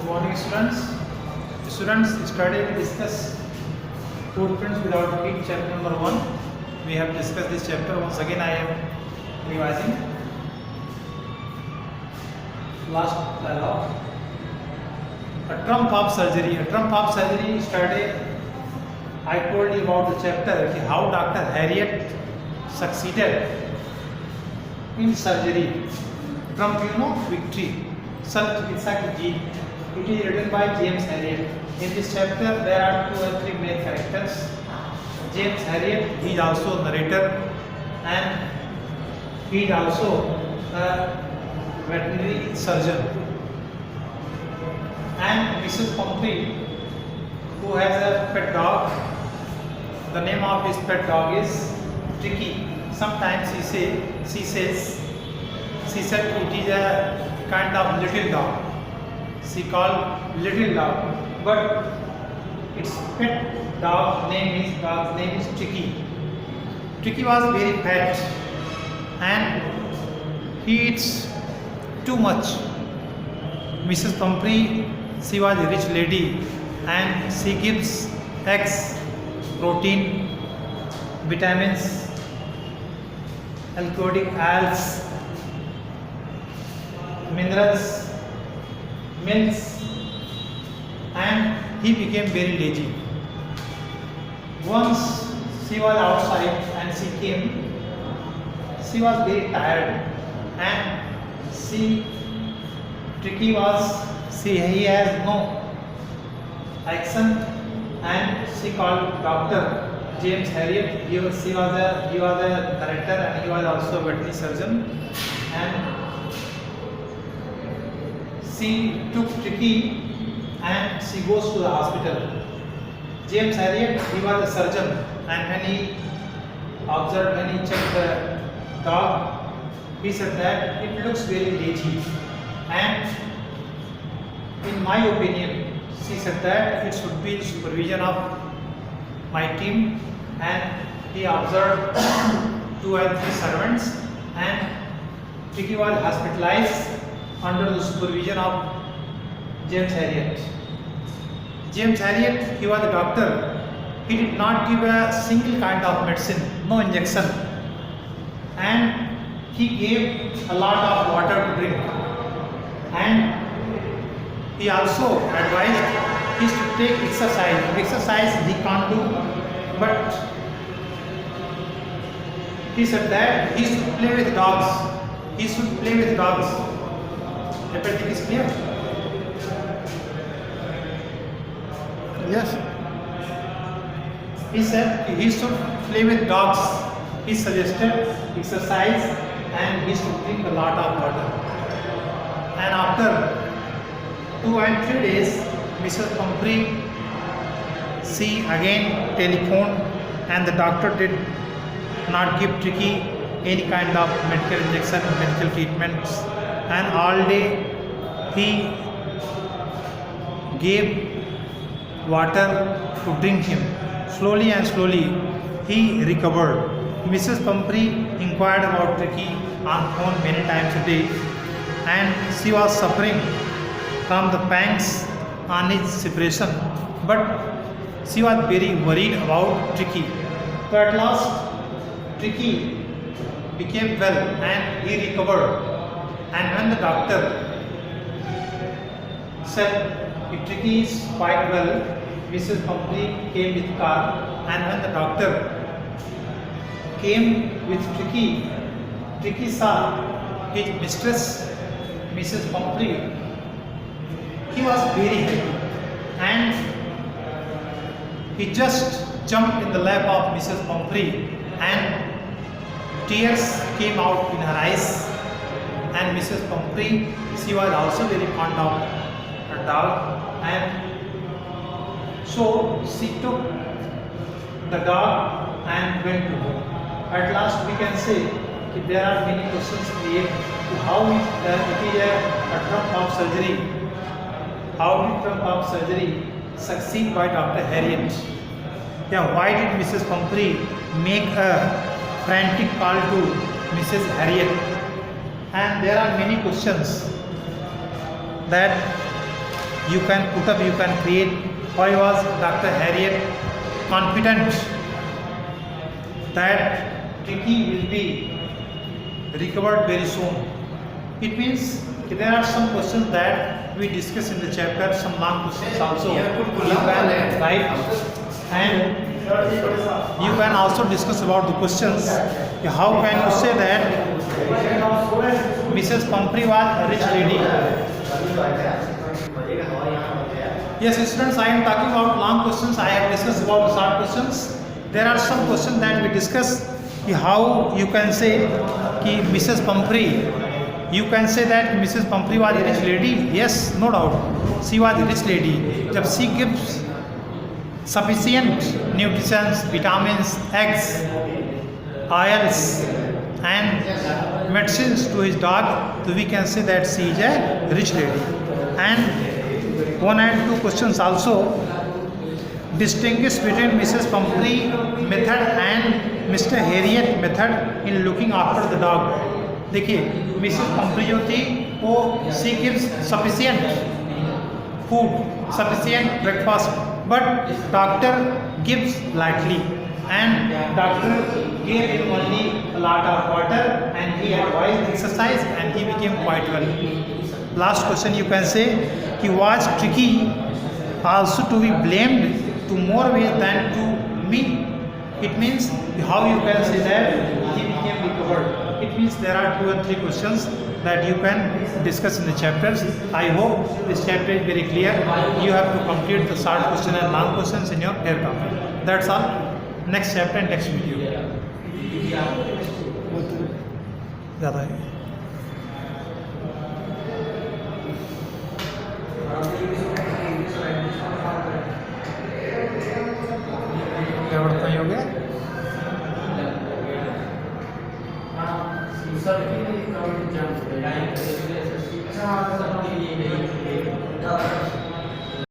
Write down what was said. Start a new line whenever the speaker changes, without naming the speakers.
Morning students. Students, study we discuss footprints without feet, chapter number 1. We have discussed this chapter. Once again I am revising. Last dialogue. A trump of surgery. A trump of surgery started. I told you about the chapter how Dr. Harriet succeeded in surgery. Trump, victory. It is written by James Harriet. In this chapter, there are 2 or 3 main characters. James Harriet, he is also narrator, and he is also a veterinary surgeon. And Mrs. Pumphrey, who has a pet dog. The name of his pet dog is Tricky. Sometimes she said it is a kind of little dog. She called little dog, but its pet dog's name is Tricky. Tricky was very fat and he eats too much. Mrs. Pumphrey, she was a rich lady and she gives eggs, protein, vitamins, alcoholic oils, minerals, milks, and he became very lazy. Once she was outside and she came, she was very tired and he has no action and she called Dr. James Harriet. He was a director and he was also a veterinary surgeon, and she took Tricky and she goes to the hospital. James Harriet, he was a surgeon, and when he checked the dog, he said that it looks very lazy, and in my opinion, she said that it should be supervision of my team, and he observed 2 or 3 servants, and Tricky was hospitalized under the supervision of James Harriet. James Harriet, he was a doctor. He did not give a single kind of medicine, no injection, and he gave a lot of water to drink, and he also advised he should take exercise. Exercise he can't do, but he said that he should play with dogs. Everything is clear? Yes. He said he should play with dogs. He suggested exercise and he should drink a lot of water. And after 2 and 3 days, Mrs. Pumphrey, she again telephoned, and the doctor did not give Tricky any kind of medical injection, medical treatments, and all day he gave water to drink him. Slowly he recovered. Mrs. Pumphrey inquired about Tricky on phone many times a day, and she was suffering from the pangs on his separation, but she was very worried about Tricky. So at last Tricky became well and he recovered. And when the doctor said if Tricky is quite well, Mrs. Pumphrey came with car, and when the doctor came with Tricky, Tricky saw his mistress, Mrs. Pumphrey. He was very happy and he just jumped in the lap of Mrs. Pumphrey, and tears came out in her eyes. And Mrs. Pumphrey, she was also very fond of her dog, and so she took the dog and went to home. At last we can say that there are many questions created to how it is a trump of surgery. How did trump of surgery succeed by Dr. Harriet? Why did Mrs. Pumphrey make a frantic call to Mrs. Harriet? And there are many questions that you can put up, you can create. Why was Dr. Harriet confident that Tricky will be recovered very soon? It means there are some questions that we discuss in the chapter, some long questions also. You can write, and you can also discuss about the questions. How can you say that Mrs. Pumphrey was a rich lady? Yes, students, I am talking about long questions. I have discussed about the short questions. There are some questions that we discuss. How you can say कि Mrs. Pumphrey, you can say that Mrs. Pumphrey was a rich lady. Yes, no doubt, she was a rich lady. जब she gives sufficient nutrients, vitamins, eggs, oils, and medicines to his dog, so we can say that she is a rich lady. And one and two questions also. Distinguish between Mrs. Pumphrey method and Mr. Harriet method in looking after the dog. देखिए, Mrs. Pumphrey जो थी वो she gives sufficient food, sufficient breakfast, but doctor gives lightly, and doctor gave him only a lot of water, and he advised exercise, and he became quite well. Last question, you can say he was Tricky also to be blamed to more ways than to me. It means how you can say that he became recovered. It means there are 2 and 3 questions that you can discuss in the chapters. I hope this chapter is very clear. You have to complete the short question and long questions in your air copy. That's all. Next chapter and next video. ज़्यादा है. क्या बढ़ता ही हो गया?
Sir